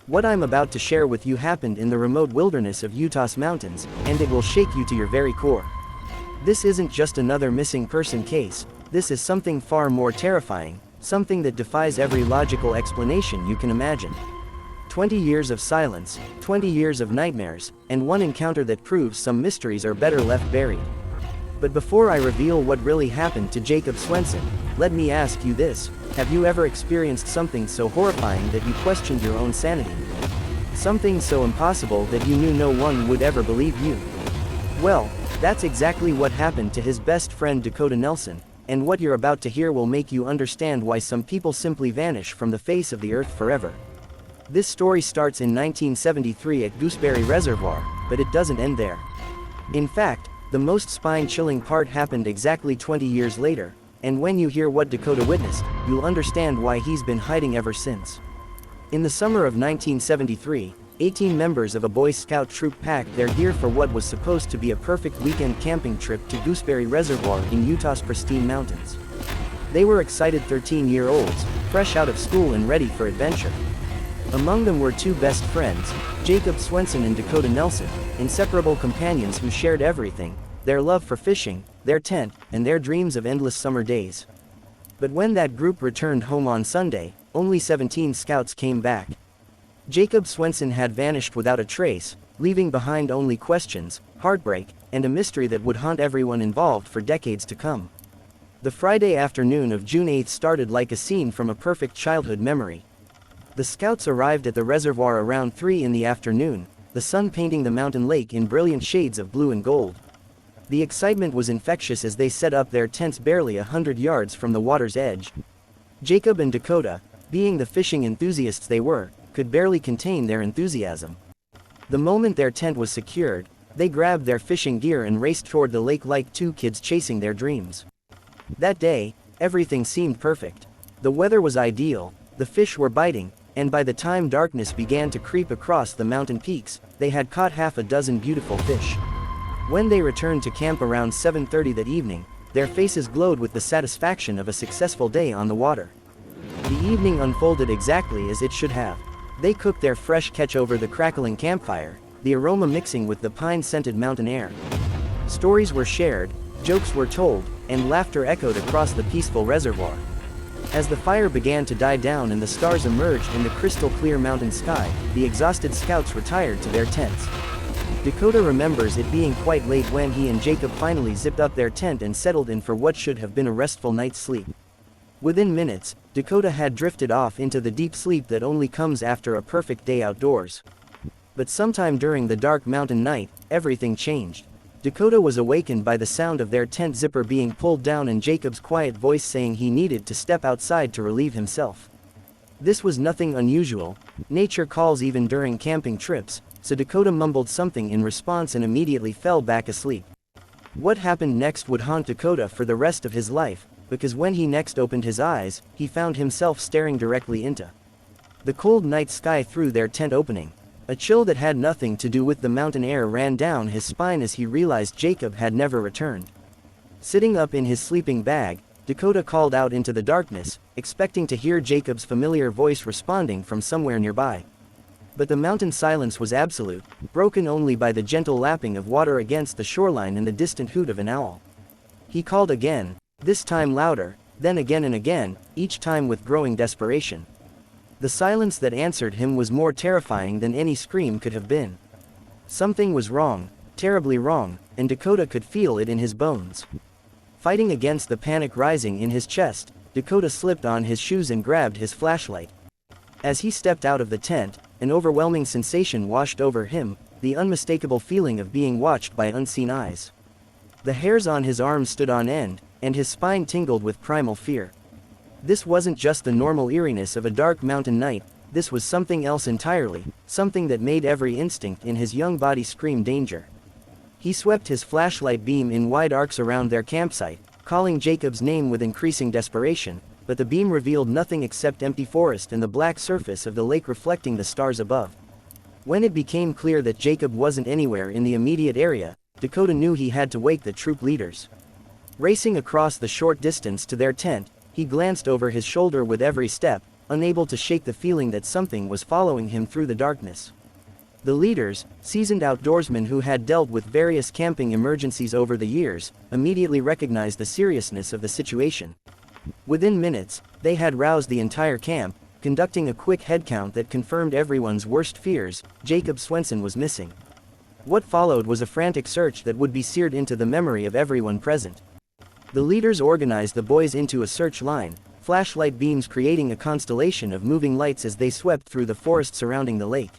What I'm about to share with you happened in the remote wilderness of Utah's mountains, and it will shake you to your very core. This isn't just another missing person case, this is something far more terrifying, something that defies every logical explanation you can imagine. 20 years of silence, 20 years of nightmares, and one encounter that proves some mysteries are better left buried. But before I reveal what really happened to Jacob Swenson, let me ask you this: have you ever experienced something so horrifying that you questioned your own sanity? Something so impossible that you knew no one would ever believe you? Well, that's exactly what happened to his best friend Dakota Nelson, and what you're about to hear will make you understand why some people simply vanish from the face of the earth forever. This story starts in 1973 at Gooseberry Reservoir, but it doesn't end there. In fact, the most spine-chilling part happened exactly 20 years later, and when you hear what Dakota witnessed, you'll understand why he's been hiding ever since. In the summer of 1973, 18 members of a Boy Scout troop packed their gear for what was supposed to be a perfect weekend camping trip to Gooseberry Reservoir in Utah's pristine mountains. They were excited 13-year-olds, fresh out of school and ready for adventure. Among them were two best friends, Jacob Swenson and Dakota Nelson, inseparable companions who shared everything: their love for fishing, their tent, and their dreams of endless summer days. But when that group returned home on Sunday, only 17 scouts came back. Jacob Swenson had vanished without a trace, leaving behind only questions, heartbreak, and a mystery that would haunt everyone involved for decades to come. The Friday afternoon of June 8 started like a scene from a perfect childhood memory. The scouts arrived at the reservoir around 3 in the afternoon, the sun painting the mountain lake in brilliant shades of blue and gold. The excitement was infectious as they set up their tents barely 100 yards from the water's edge. Jacob and Dakota, being the fishing enthusiasts they were, could barely contain their enthusiasm. The moment their tent was secured, they grabbed their fishing gear and raced toward the lake like two kids chasing their dreams. That day, everything seemed perfect. The weather was ideal, the fish were biting, and by the time darkness began to creep across the mountain peaks, they had caught half a dozen beautiful fish. When they returned to camp around 7:30 that evening, their faces glowed with the satisfaction of a successful day on the water. The evening unfolded exactly as it should have. They cooked their fresh catch over the crackling campfire, the aroma mixing with the pine-scented mountain air. Stories were shared, jokes were told, and laughter echoed across the peaceful reservoir. As the fire began to die down and the stars emerged in the crystal-clear mountain sky, the exhausted scouts retired to their tents. Dakota remembers it being quite late when he and Jacob finally zipped up their tent and settled in for what should have been a restful night's sleep. Within minutes, Dakota had drifted off into the deep sleep that only comes after a perfect day outdoors. But sometime during the dark mountain night, everything changed. Dakota was awakened by the sound of their tent zipper being pulled down and Jacob's quiet voice saying he needed to step outside to relieve himself. This was nothing unusual. Nature calls even during camping trips, so Dakota mumbled something in response and immediately fell back asleep. What happened next would haunt Dakota for the rest of his life, because when he next opened his eyes, he found himself staring directly into the cold night sky through their tent opening. A chill that had nothing to do with the mountain air ran down his spine as he realized Jacob had never returned. Sitting up in his sleeping bag, Dakota called out into the darkness, expecting to hear Jacob's familiar voice responding from somewhere nearby. But the mountain silence was absolute, broken only by the gentle lapping of water against the shoreline and the distant hoot of an owl. He called again, this time louder, then again and again, each time with growing desperation. The silence that answered him was more terrifying than any scream could have been. Something was wrong, terribly wrong, and Dakota could feel it in his bones. Fighting against the panic rising in his chest, Dakota slipped on his shoes and grabbed his flashlight. As he stepped out of the tent, an overwhelming sensation washed over him, the unmistakable feeling of being watched by unseen eyes. The hairs on his arms stood on end, and his spine tingled with primal fear. This wasn't just the normal eeriness of a dark mountain night, this was something else entirely, something that made every instinct in his young body scream danger. He swept his flashlight beam in wide arcs around their campsite, calling Jacob's name with increasing desperation, but the beam revealed nothing except empty forest and the black surface of the lake reflecting the stars above. When it became clear that Jacob wasn't anywhere in the immediate area, Dakota knew he had to wake the troop leaders. Racing across the short distance to their tent, he glanced over his shoulder with every step, unable to shake the feeling that something was following him through the darkness. The leaders, seasoned outdoorsmen who had dealt with various camping emergencies over the years, immediately recognized the seriousness of the situation. Within minutes, they had roused the entire camp, conducting a quick headcount that confirmed everyone's worst fears: Jacob Swenson was missing. What followed was a frantic search that would be seared into the memory of everyone present. The leaders organized the boys into a search line, flashlight beams creating a constellation of moving lights as they swept through the forest surrounding the lake.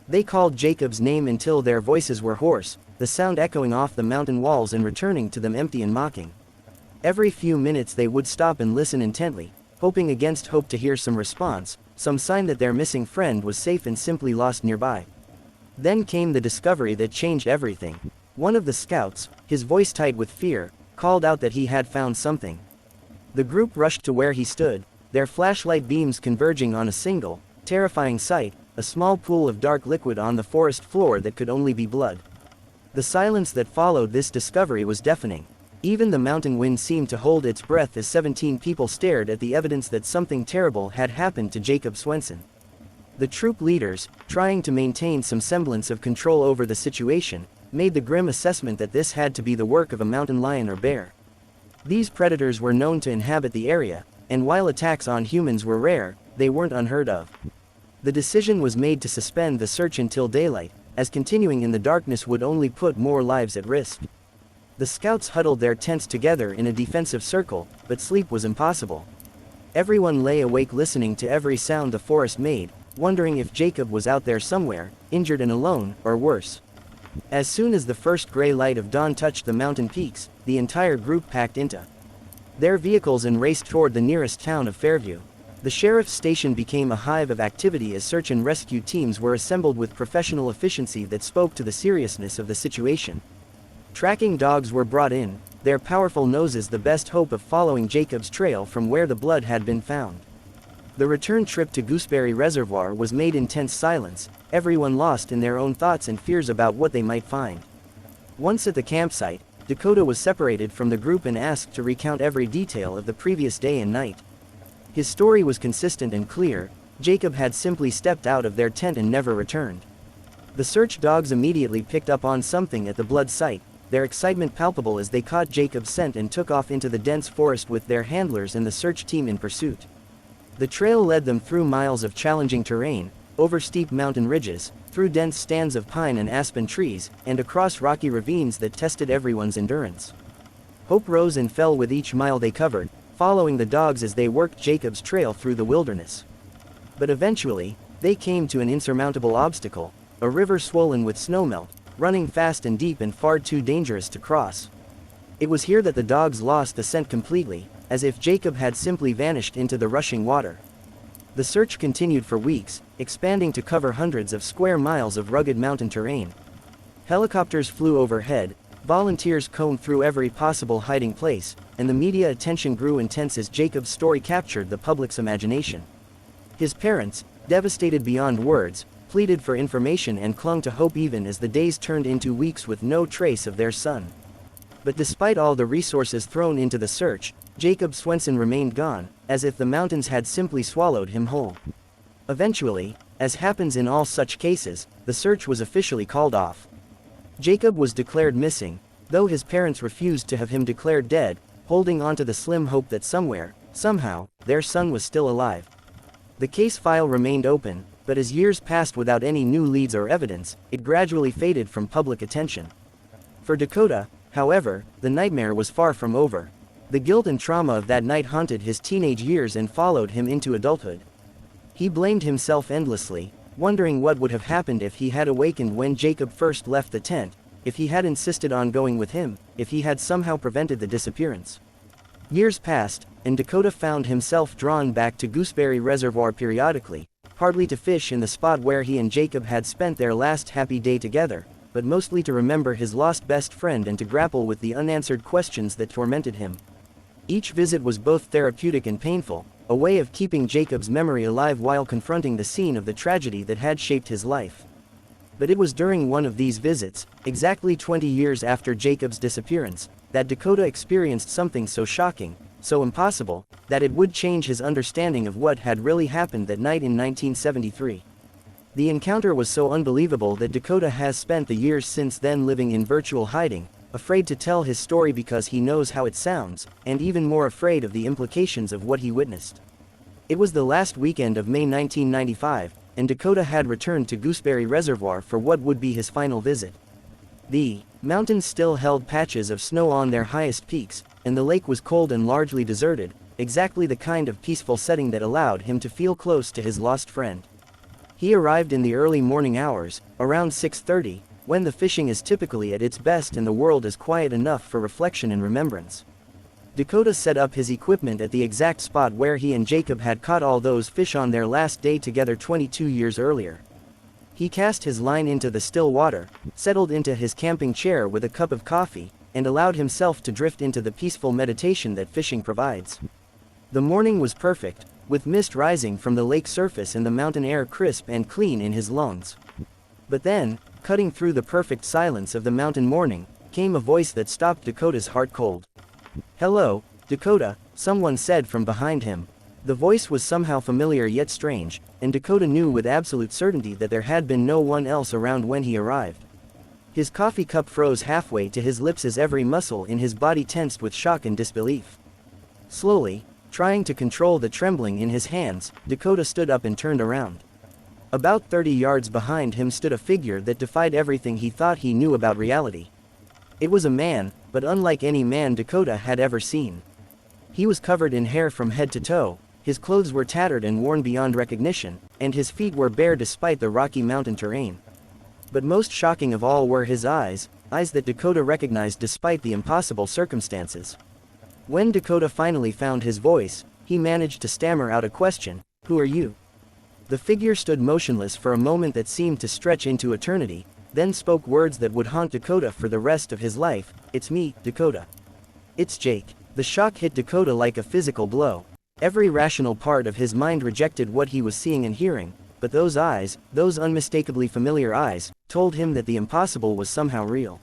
They called Jacob's name until their voices were hoarse, the sound echoing off the mountain walls and returning to them empty and mocking. Every few minutes they would stop and listen intently, hoping against hope to hear some response, some sign that their missing friend was safe and simply lost nearby. Then came the discovery that changed everything. One of the scouts, his voice tight with fear, called out that he had found something. The group rushed to where he stood, their flashlight beams converging on a single, terrifying sight: a small pool of dark liquid on the forest floor that could only be blood. The silence that followed this discovery was deafening. Even the mountain wind seemed to hold its breath as 17 people stared at the evidence that something terrible had happened to Jacob Swenson. The troop leaders, trying to maintain some semblance of control over the situation, made the grim assessment that this had to be the work of a mountain lion or bear. These predators were known to inhabit the area, and while attacks on humans were rare, they weren't unheard of. The decision was made to suspend the search until daylight, as continuing in the darkness would only put more lives at risk. The scouts huddled their tents together in a defensive circle, but sleep was impossible. Everyone lay awake listening to every sound the forest made, wondering if Jacob was out there somewhere, injured and alone, or worse. As soon as the first gray light of dawn touched the mountain peaks, the entire group packed into their vehicles and raced toward the nearest town of Fairview. The sheriff's station became a hive of activity as search and rescue teams were assembled with professional efficiency that spoke to the seriousness of the situation. Tracking dogs were brought in, their powerful noses the best hope of following Jacob's trail from where the blood had been found. The return trip to Gooseberry Reservoir was made in tense silence, everyone lost in their own thoughts and fears about what they might find. Once at the campsite, Dakota was separated from the group and asked to recount every detail of the previous day and night. His story was consistent and clear: Jacob had simply stepped out of their tent and never returned. The search dogs immediately picked up on something at the blood site, their excitement palpable as they caught Jacob's scent and took off into the dense forest with their handlers and the search team in pursuit. The trail led them through miles of challenging terrain, over steep mountain ridges, through dense stands of pine and aspen trees, and across rocky ravines that tested everyone's endurance. Hope rose and fell with each mile they covered, following the dogs as they worked Jacob's trail through the wilderness. But eventually, they came to an insurmountable obstacle: a river swollen with snowmelt, running fast and deep and far too dangerous to cross. It was here that the dogs lost the scent completely, as if Jacob had simply vanished into the rushing water. The search continued for weeks, expanding to cover hundreds of square miles of rugged mountain terrain. Helicopters flew overhead, volunteers combed through every possible hiding place, and the media attention grew intense as Jacob's story captured the public's imagination. His parents, devastated beyond words, pleaded for information and clung to hope even as the days turned into weeks with no trace of their son. But despite all the resources thrown into the search, Jacob Swenson remained gone, as if the mountains had simply swallowed him whole. Eventually, as happens in all such cases, the search was officially called off. Jacob was declared missing, though his parents refused to have him declared dead, holding on to the slim hope that somewhere, somehow, their son was still alive. The case file remained open, but as years passed without any new leads or evidence, it gradually faded from public attention. For Dakota, however, the nightmare was far from over. The guilt and trauma of that night haunted his teenage years and followed him into adulthood. He blamed himself endlessly, wondering what would have happened if he had awakened when Jacob first left the tent, if he had insisted on going with him, if he had somehow prevented the disappearance. Years passed, and Dakota found himself drawn back to Gooseberry Reservoir periodically, hardly to fish in the spot where he and Jacob had spent their last happy day together, but mostly to remember his lost best friend and to grapple with the unanswered questions that tormented him. Each visit was both therapeutic and painful, a way of keeping Jacob's memory alive while confronting the scene of the tragedy that had shaped his life. But it was during one of these visits, exactly 20 years after Jacob's disappearance, that Dakota experienced something so shocking, so impossible, that it would change his understanding of what had really happened that night in 1973. The encounter was so unbelievable that Dakota has spent the years since then living in virtual hiding, afraid to tell his story because he knows how it sounds, and even more afraid of the implications of what he witnessed. It was the last weekend of May 1995, and Dakota had returned to Gooseberry Reservoir for what would be his final visit. The mountains still held patches of snow on their highest peaks, and the lake was cold and largely deserted, exactly the kind of peaceful setting that allowed him to feel close to his lost friend. He arrived in the early morning hours, around 6:30, when the fishing is typically at its best and the world is quiet enough for reflection and remembrance. Dakota set up his equipment at the exact spot where he and Jacob had caught all those fish on their last day together 22 years earlier. He cast his line into the still water, settled into his camping chair with a cup of coffee, and allowed himself to drift into the peaceful meditation that fishing provides. The morning was perfect, with mist rising from the lake surface and the mountain air crisp and clean in his lungs. But then, cutting through the perfect silence of the mountain morning, came a voice that stopped Dakota's heart cold. "Hello, Dakota," someone said from behind him. The voice was somehow familiar yet strange, and Dakota knew with absolute certainty that there had been no one else around when he arrived. His coffee cup froze halfway to his lips as every muscle in his body tensed with shock and disbelief. Slowly, trying to control the trembling in his hands, Dakota stood up and turned around. About 30 yards behind him stood a figure that defied everything he thought he knew about reality. It was a man, but unlike any man Dakota had ever seen. He was covered in hair from head to toe, his clothes were tattered and worn beyond recognition, and his feet were bare despite the rocky mountain terrain. But most shocking of all were his eyes that Dakota recognized despite the impossible circumstances. When Dakota finally found his voice, he managed to stammer out a question, "Who are you?" The figure stood motionless for a moment that seemed to stretch into eternity, then spoke words that would haunt Dakota for the rest of his life. "It's me, Dakota. It's Jake." The shock hit Dakota like a physical blow. Every rational part of his mind rejected what he was seeing and hearing, but those eyes, those unmistakably familiar eyes, told him that the impossible was somehow real.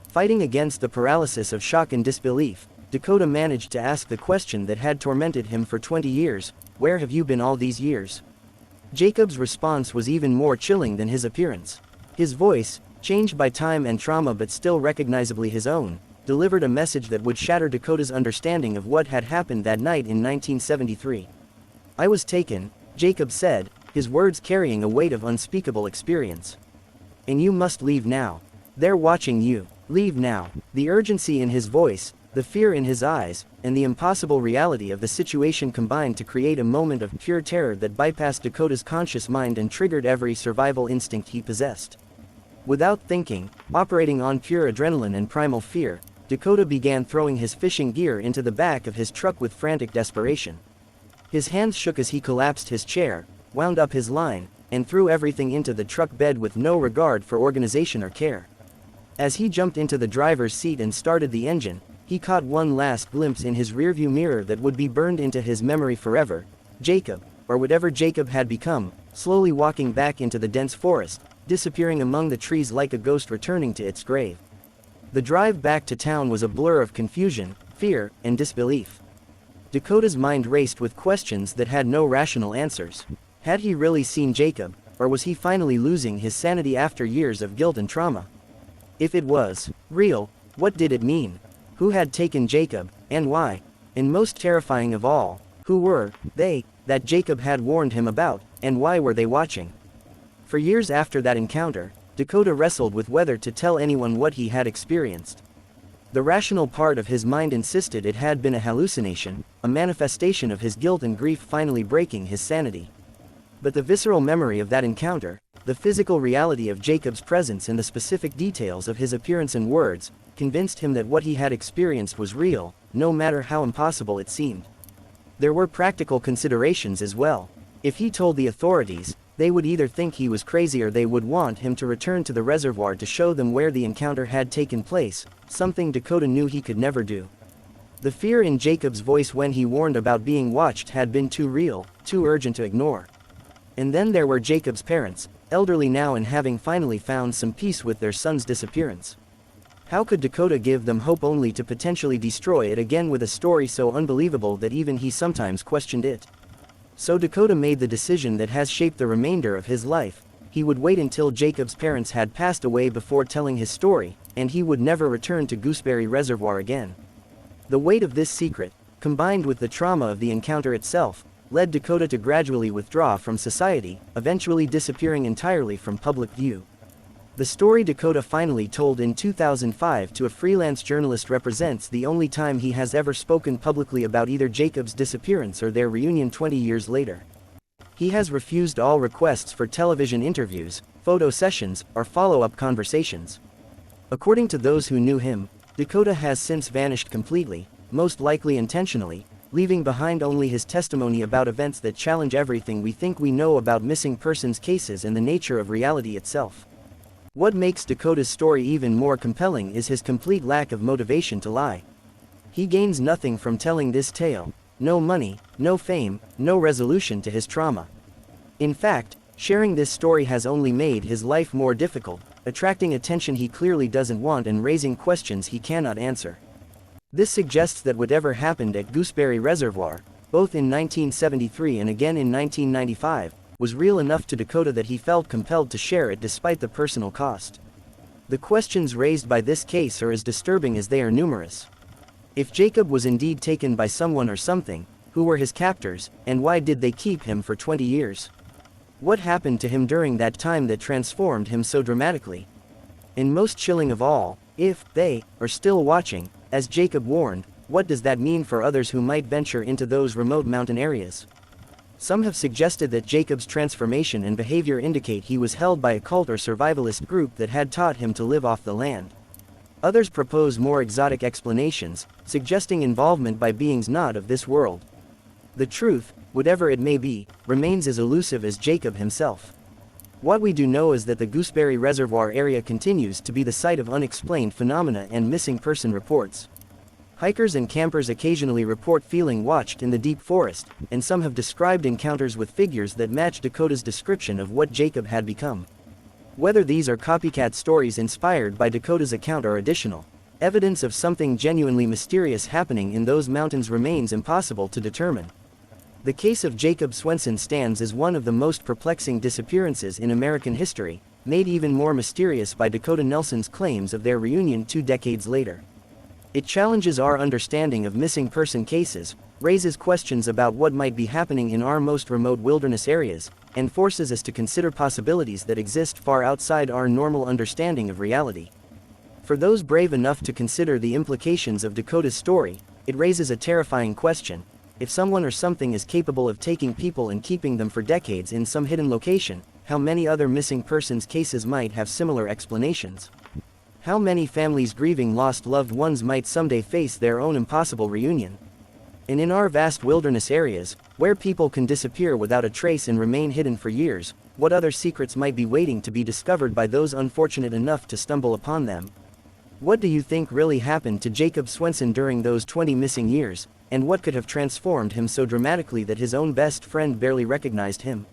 Fighting against the paralysis of shock and disbelief, Dakota managed to ask the question that had tormented him for 20 years, "Where have you been all these years?" Jacob's response was even more chilling than his appearance. His voice, changed by time and trauma but still recognizably his own, delivered a message that would shatter Dakota's understanding of what had happened that night in 1973. "I was taken," Jacob said, his words carrying a weight of unspeakable experience. "And you must leave now. They're watching you. Leave now." The urgency in his voice, the fear in his eyes, and the impossible reality of the situation combined to create a moment of pure terror that bypassed Dakota's conscious mind and triggered every survival instinct he possessed. Without thinking, operating on pure adrenaline and primal fear, Dakota began throwing his fishing gear into the back of his truck with frantic desperation. His hands shook as he collapsed his chair, wound up his line, and threw everything into the truck bed with no regard for organization or care. As he jumped into the driver's seat and started the engine, he caught one last glimpse in his rearview mirror that would be burned into his memory forever. Jacob, or whatever Jacob had become, slowly walking back into the dense forest, disappearing among the trees like a ghost returning to its grave. The drive back to town was a blur of confusion, fear, and disbelief. Dakota's mind raced with questions that had no rational answers. Had he really seen Jacob, or was he finally losing his sanity after years of guilt and trauma? If it was real, what did it mean? Who had taken Jacob, and why? And most terrifying of all, who were they that Jacob had warned him about, and why were they watching? For years after that encounter, Dakota wrestled with whether to tell anyone what he had experienced. The rational part of his mind insisted it had been a hallucination, a manifestation of his guilt and grief finally breaking his sanity. But the visceral memory of that encounter, the physical reality of Jacob's presence and the specific details of his appearance and words, convinced him that what he had experienced was real, no matter how impossible it seemed. There were practical considerations as well. If he told the authorities, they would either think he was crazy or they would want him to return to the reservoir to show them where the encounter had taken place, something Dakota knew he could never do. The fear in Jacob's voice when he warned about being watched had been too real, too urgent to ignore. And then there were Jacob's parents, elderly now and having finally found some peace with their son's disappearance. How could Dakota give them hope only to potentially destroy it again with a story so unbelievable that even he sometimes questioned it? So Dakota made the decision that has shaped the remainder of his life. He would wait until Jacob's parents had passed away before telling his story, and he would never return to Gooseberry Reservoir again. The weight of this secret, combined with the trauma of the encounter itself, led Dakota to gradually withdraw from society, eventually disappearing entirely from public view. The story Dakota finally told in 2005 to a freelance journalist represents the only time he has ever spoken publicly about either Jacob's disappearance or their reunion 20 years later. He has refused all requests for television interviews, photo sessions, or follow-up conversations. According to those who knew him, Dakota has since vanished completely, most likely intentionally, leaving behind only his testimony about events that challenge everything we think we know about missing persons cases and the nature of reality itself. What makes Dakota's story even more compelling is his complete lack of motivation to lie. He gains nothing from telling this tale: no money, no fame, no resolution to his trauma. In fact, sharing this story has only made his life more difficult, attracting attention he clearly doesn't want and raising questions he cannot answer. This suggests that whatever happened at Gooseberry Reservoir, both in 1973 and again in 1995, was real enough to Dakota that he felt compelled to share it despite the personal cost. The questions raised by this case are as disturbing as they are numerous. If Jacob was indeed taken by someone or something, who were his captors, and why did they keep him for 20 years? What happened to him during that time that transformed him so dramatically? And most chilling of all, if they are still watching, as Jacob warned, what does that mean for others who might venture into those remote mountain areas? Some have suggested that Jacob's transformation and behavior indicate he was held by a cult or survivalist group that had taught him to live off the land. Others propose more exotic explanations, suggesting involvement by beings not of this world. The truth, whatever it may be, remains as elusive as Jacob himself. What we do know is that the Gooseberry Reservoir area continues to be the site of unexplained phenomena and missing person reports. Hikers and campers occasionally report feeling watched in the deep forest, and some have described encounters with figures that match Dakota's description of what Jacob had become. Whether these are copycat stories inspired by Dakota's account or additional evidence of something genuinely mysterious happening in those mountains remains impossible to determine. The case of Jacob Swenson stands as one of the most perplexing disappearances in American history, made even more mysterious by Dakota Nelson's claims of their reunion 2 decades later. It challenges our understanding of missing person cases, raises questions about what might be happening in our most remote wilderness areas, and forces us to consider possibilities that exist far outside our normal understanding of reality. For those brave enough to consider the implications of Dakota's story, it raises a terrifying question: if someone or something is capable of taking people and keeping them for decades in some hidden location, how many other missing persons cases might have similar explanations? How many families grieving lost loved ones might someday face their own impossible reunion? And in our vast wilderness areas, where people can disappear without a trace and remain hidden for years, what other secrets might be waiting to be discovered by those unfortunate enough to stumble upon them? What do you think really happened to Jacob Swenson during those 20 missing years, and what could have transformed him so dramatically that his own best friend barely recognized him?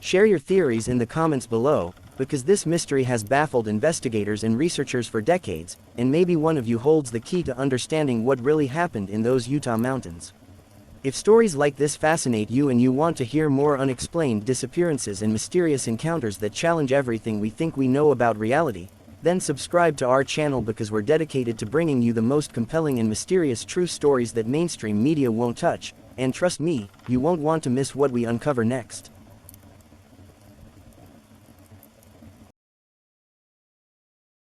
Share your theories in the comments below, because this mystery has baffled investigators and researchers for decades, and maybe one of you holds the key to understanding what really happened in those Utah mountains. If stories like this fascinate you and you want to hear more unexplained disappearances and mysterious encounters that challenge everything we think we know about reality, then subscribe to our channel, because we're dedicated to bringing you the most compelling and mysterious true stories that mainstream media won't touch, and trust me, you won't want to miss what we uncover next.